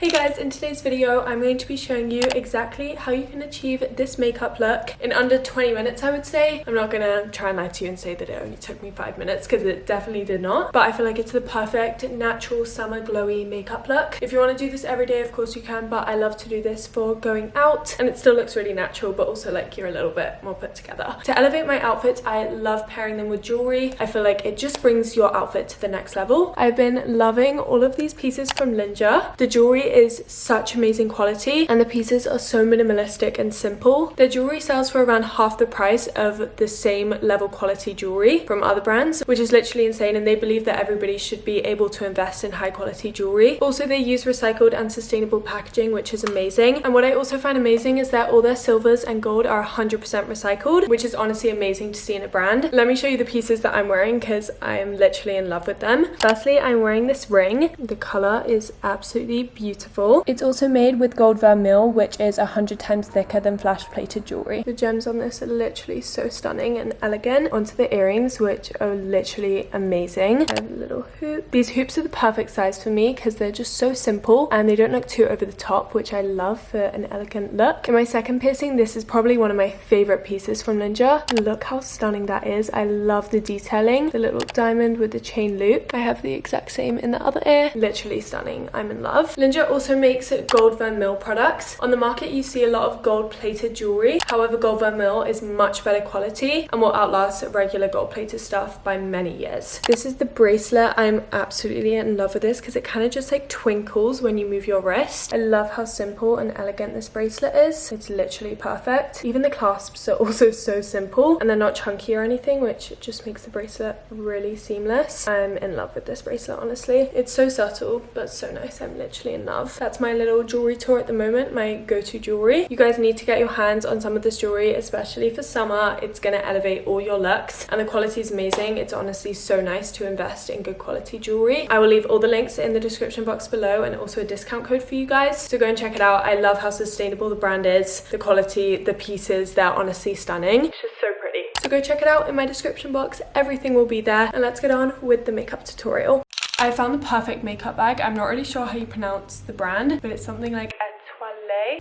Hey guys, in today's video I'm going to be showing you exactly how you can achieve this makeup look in under 20 minutes, I would say. I'm not gonna try and lie to you and say that it only took me 5 minutes, because it definitely did not, but I feel like it's the perfect natural summer glowy makeup look. If you want to do this every day, of course you can, but I love to do this for going out, and it still looks really natural, but also like you're a little bit more put together. To elevate my outfits, I love pairing them with jewelry. I feel like it just brings your outfit to the next level. I've been loving all of these pieces from Linja. The jewelry is such amazing quality and the pieces are so minimalistic and simple. Their jewelry sells for around half the price of the same level quality jewelry from other brands, which is literally insane, and they believe that everybody should be able to invest in high quality jewelry. Also, they use recycled and sustainable packaging, which is amazing. And what I also find amazing is that all their silvers and gold are 100% recycled, which is honestly amazing to see in a brand. Let me show you the pieces that I'm wearing because I am literally in love with them. Firstly, I'm wearing this ring. The color is absolutely beautiful. It's also made with gold vermeil, which is 100 times thicker than flash plated jewelry. The gems on this are literally so stunning and elegant. Onto the earrings, which are literally amazing. I have a little hoop. These hoops are the perfect size for me because they're just so simple and they don't look too over the top, which I love for an elegant look. In my second piercing, this is probably one of my favorite pieces from Linja. Look how stunning that is. I love the detailing. The little diamond with the chain loop. I have the exact same in the other ear. Literally stunning. I'm in love. Linja also makes gold vermeil products. On the market you see a lot of gold plated jewelry, however gold vermeil is much better quality and will outlast regular gold plated stuff by many years. This is the bracelet. I'm absolutely in love with this because it kind of just like twinkles when you move your wrist. I love how simple and elegant this bracelet is. It's literally perfect. Even the clasps are also so simple and they're not chunky or anything, which just makes the bracelet really seamless. I'm in love with this bracelet, honestly. It's so subtle but so nice. I'm literally in love. That's my little jewelry tour at the moment, my go-to jewelry. You guys need to get your hands on some of this jewelry, especially for summer. It's gonna elevate all your looks and the quality is amazing. It's honestly so nice to invest in good quality jewelry. I will leave all the links in the description box below and also a discount code for you guys, so go and check it out. I love how sustainable the brand is, the quality, the pieces, they're honestly stunning. It's just so pretty. So go check it out in my description box. Everything will be there, and let's get on with the makeup tutorial. I found the perfect makeup bag. I'm not really sure how you pronounce the brand, but it's something like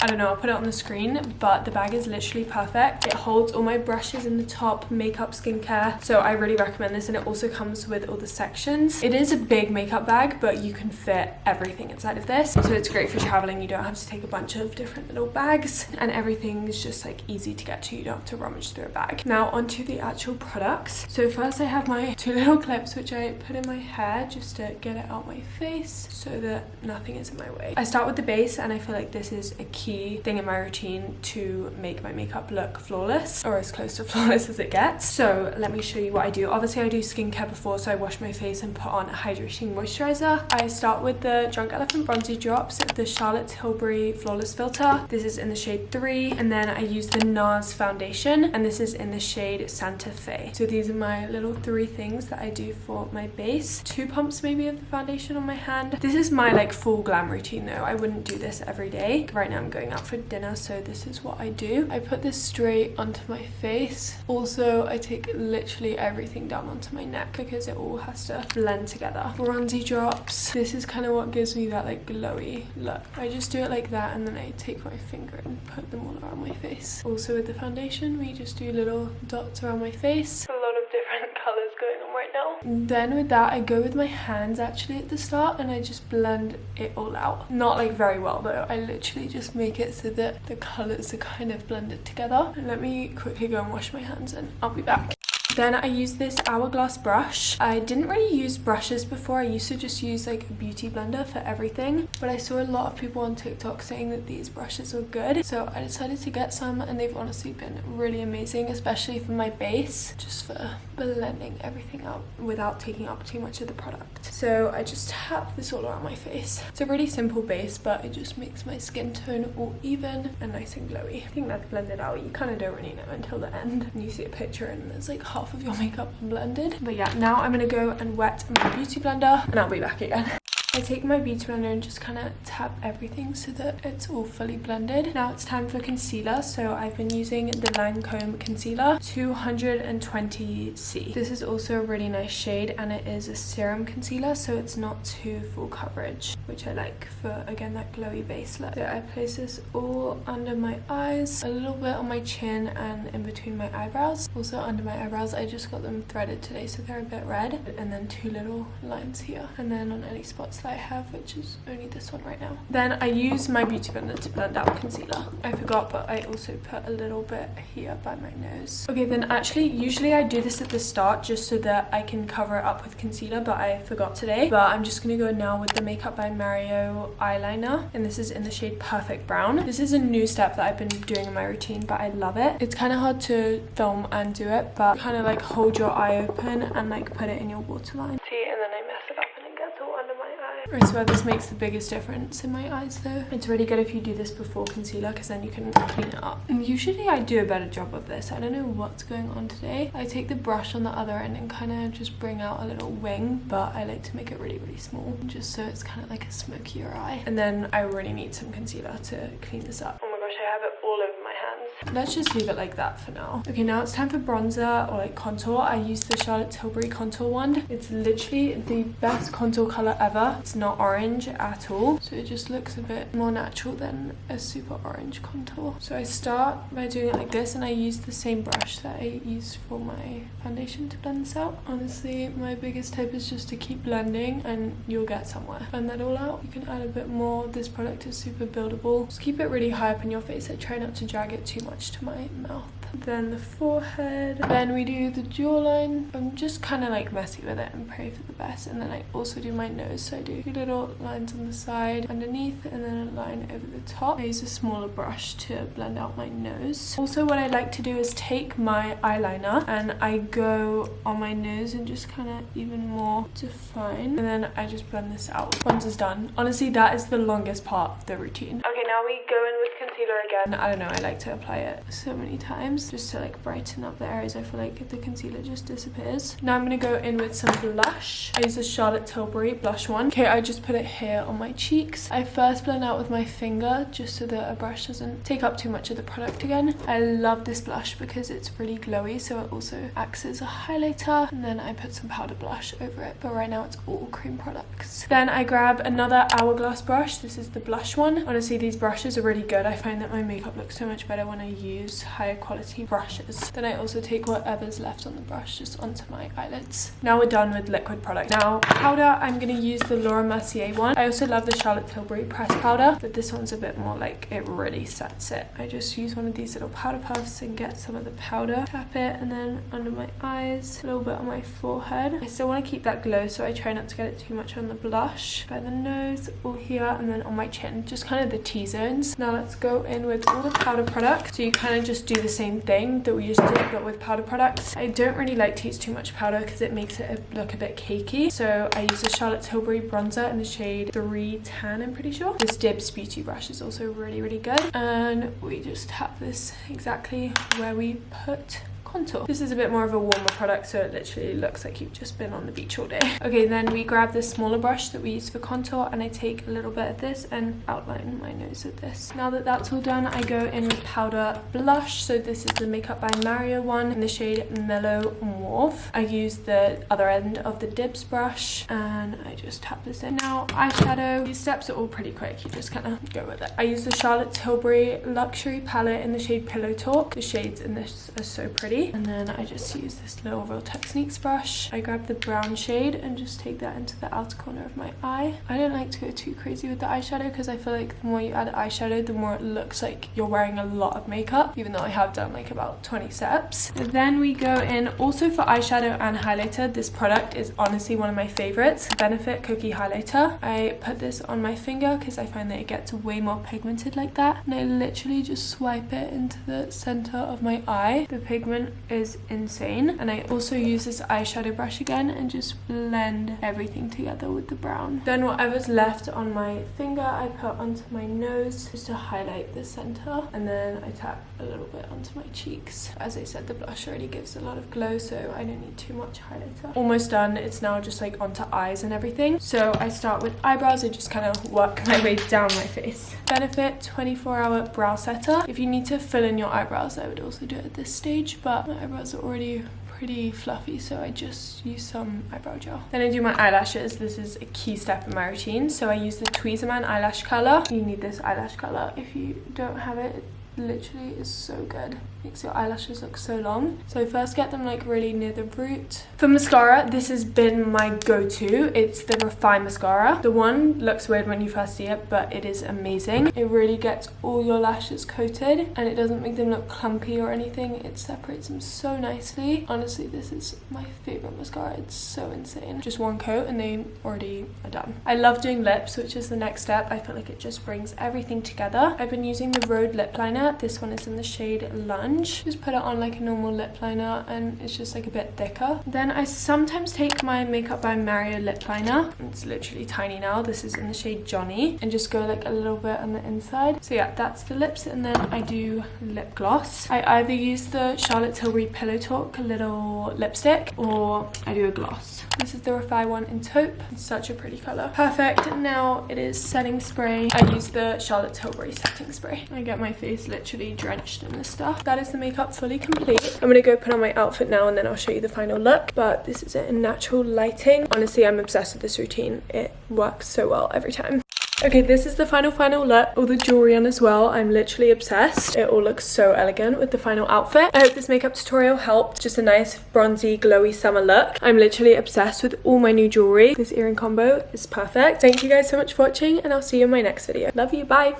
I don't know, I'll put it on the screen, but the bag is literally perfect. It holds all my brushes in the top, makeup, skincare, so I really recommend this, and it also comes with all the sections. It is a big makeup bag, but you can fit everything inside of this, so it's great for traveling. You don't have to take a bunch of different little bags, and everything's just like easy to get to. You don't have to rummage through a bag. Now onto the actual products. So first I have my two little clips, which I put in my hair just to get it out my face so that nothing is in my way. I start with the base, and I feel like this is a key thing in my routine to make my makeup look flawless, or as close to flawless as it gets. So let me show you what I do. Obviously I do skincare before, so I wash my face and put on a hydrating moisturizer. I start with the Drunk Elephant Bronzy Drops, the Charlotte Tilbury Flawless Filter. This is in the shade 3, and then I use the NARS foundation, and this is in the shade Santa Fe. So these are my little 3 things that I do for my base. 2 pumps maybe of the foundation on my hand. This is my like full glam routine though. I wouldn't do this every day. Right now I'm going out for dinner, so this is what I do. I put this straight onto my face. Also, I take literally everything down onto my neck because it all has to blend together. Bronzy drops. This is kind of what gives me that like glowy look. I just do it like that, and then I take my finger and put them all around my face. Also with the foundation, we just do little dots around my face. A lot of different colors going on right now. Then with that, I go with my hands actually at the start, and I just blend it all out. Not like very well though. I literally just make it so that the colors are kind of blended together. And let me quickly go and wash my hands and I'll be back. Then I use this Hourglass brush. I didn't really use brushes before. I used to just use like a beauty blender for everything, but I saw a lot of people on TikTok saying that these brushes were good, so I decided to get some, and they've honestly been really amazing, especially for my base, just for blending everything out without taking up too much of the product. So I just tap this all around my face. It's a really simple base, but it just makes my skin tone all even and nice and glowy. I think that's blended out. You kind of don't really know until the end, and you see a picture and there's like half of your makeup unblended. But yeah, now I'm gonna go and wet my beauty blender and I'll be back again. I take my beauty blender and just kind of tap everything so that it's all fully blended. Now it's time for concealer. So I've been using the Lancome concealer 220C. This is also a really nice shade, and it is a serum concealer, so it's not too full coverage, which I like for, again, that glowy base look. So I place this all under my eyes, a little bit on my chin and in between my eyebrows. Also under my eyebrows, I just got them threaded today, so they're a bit red, and then 2 little lines here, and then on any spots that I have, which is only this one right now. Then I use my beauty blender to blend out concealer. I forgot, but I also put a little bit here by my nose. Okay, then actually usually I do this at the start just so that I can cover it up with concealer, but I forgot today. But I'm just gonna go now with the Makeup by Mario eyeliner, and this is in the shade Perfect Brown. This is a new step that I've been doing in my routine, but I love it. It's kind of hard to film and do it, but kind of like hold your eye open and like put it in your waterline. See, and then I mess it up and it gets all under my eye. I swear this makes the biggest difference in my eyes though. It's really good if you do this before concealer, because then you can clean it up. And usually I do a better job of this. I don't know what's going on today. I take the brush on the other end and kind of just bring out a little wing, but I like to make it really small, just so it's kind of like a smokier eye. And then I really need some concealer to clean this up. Oh my gosh, I have it all over my hands. Let's just leave it like that for now. Okay, now it's time for bronzer or like contour. I use the Charlotte Tilbury contour wand. It's literally the best contour color ever. It's not orange at all, so it just looks a bit more natural than a super orange contour. So I start by doing it like this, and I use the same brush that I used for my foundation to blend this out. Honestly, my biggest tip is just to keep blending and you'll get somewhere. Blend that all out. You can add a bit more. This product is super buildable. Just keep it really high up in your face. I try not to drag it too much to my mouth. Then the forehead. Then we do the jawline. I'm just kind of like messy with it and pray for the best. And then I also do my nose. So I do 2 little lines on the side underneath, and then a line over the top. I use a smaller brush to blend out my nose. Also, what I like to do is take my eyeliner and I go on my nose and just kind of even more define. And then I just blend this out. Bronzer's done. Honestly, that is the longest part of the routine. Okay, now we go in with concealer again. I don't know, I like to apply it so many times just to like brighten up the areas I feel like the concealer just disappears. Now I'm gonna go in with some blush. I use the Charlotte Tilbury blush one. Okay, I just put it here on my cheeks. I first blend out with my finger just so that a brush doesn't take up too much of the product again. I love this blush because it's really glowy, so it also acts as a highlighter, and then I put some powder blush over it, but right now it's all cream products. Then I grab another Hourglass brush. This is the blush one. Honestly, these brushes are really good. I find that my makeup looks so much better when I use higher quality brushes. Then I also take whatever's left on the brush just onto my eyelids. Now we're done with liquid product. Now powder, I'm gonna use the Laura Mercier one. I also love the Charlotte Tilbury pressed powder, but this one's a bit more like, it really sets it. I just use one of these little powder puffs and get some of the powder, tap it, and then under my eyes, a little bit on my forehead. I still want to keep that glow, so I try not to get it too much on the blush, by the nose, all here, and then on my chin, just kind of the T-zones. Now let's go in with all the powder products. So you kind of just do the same thing that we just did, but with powder products. I don't really like to use too much powder because it makes it look a bit cakey. So I use the Charlotte Tilbury bronzer in the shade 310, I'm pretty sure. This Dibs beauty brush is also really good. And we just tap this exactly where we put contour. This is a bit more of a warmer product, so it literally looks like you've just been on the beach all day. Okay, then we grab this smaller brush that we use for contour, and I take a little bit of this and outline my nose with this. Now that that's all done, I go in with powder blush. So this is the Makeup by Mario one in the shade Mellow Mauve. I use the other end of the Dibs brush and I just tap this in. Now eyeshadow. These steps are all pretty quick, you just kind of go with it. I use the Charlotte Tilbury Luxury palette in the shade Pillow Talk. The shades in this are so pretty. And then I just use this little Real Techniques brush. I grab the brown shade and just take that into the outer corner of my eye. I don't like to go too crazy with the eyeshadow because I feel like the more you add eyeshadow, the more it looks like you're wearing a lot of makeup, even though I have done like about 20 steps. And then we go in also for eyeshadow and highlighter. This product is honestly one of my favorites, Benefit Cookie Highlighter. I put this on my finger because I find that it gets way more pigmented like that, and I literally just swipe it into the center of my eye. The pigment foundation is insane. And I also use this eyeshadow brush again and just blend everything together with the brown. Then whatever's left on my finger I put onto my nose just to highlight the center, and then I tap a little bit onto my cheeks. As I said, the blush already gives a lot of glow, so I don't need too much highlighter. Almost done. It's now just like onto eyes and everything. So I start with eyebrows. I just kind of work my way down my face. Benefit 24-hour brow setter. If you need to fill in your eyebrows, I would also do it at this stage, but my eyebrows are already pretty fluffy, so I just use some eyebrow gel. Then I do my eyelashes. This is a key step in my routine. So I use the Tweezerman eyelash color. You need this eyelash color. If you don't have it, it literally is so good. Makes your eyelashes look so long. So first get them like really near the root. For mascara, this has been my go-to. It's the Refine mascara. The one looks weird when you first see it, but it is amazing. It really gets all your lashes coated and it doesn't make them look clumpy or anything. It separates them so nicely. Honestly, this is my favorite mascara. It's so insane. Just one coat and they already are done. I love doing lips, which is the next step. I feel like it just brings everything together. I've been using the Rode lip liner. This one is in the shade Lunch. Just put it on like a normal lip liner and it's just like a bit thicker. Then I sometimes take my Makeup by Mario lip liner. It's literally tiny now. This is in the shade Johnny, and just go like a little bit on the inside. So yeah, that's the lips. And then I do lip gloss. I either use the Charlotte Tilbury Pillow Talk little lipstick or I do a gloss. This is the Refine one in taupe. It's such a pretty color. Perfect. Now it is setting spray. I use the Charlotte Tilbury setting spray. I get my face literally drenched in this stuff. That is the makeup fully complete. I'm gonna go put on my outfit now and then I'll show you the final look. But this is it in natural lighting. Honestly, I'm obsessed with this routine. It works so well every time. Okay, this is the final look. All the jewelry on as well. I'm literally obsessed. It all looks so elegant with the final outfit. I hope this makeup tutorial helped. Just a nice bronzy, glowy summer look. I'm literally obsessed with all my new jewelry. This earring combo is perfect. Thank you guys so much for watching and I'll see you in my next video. Love you, bye.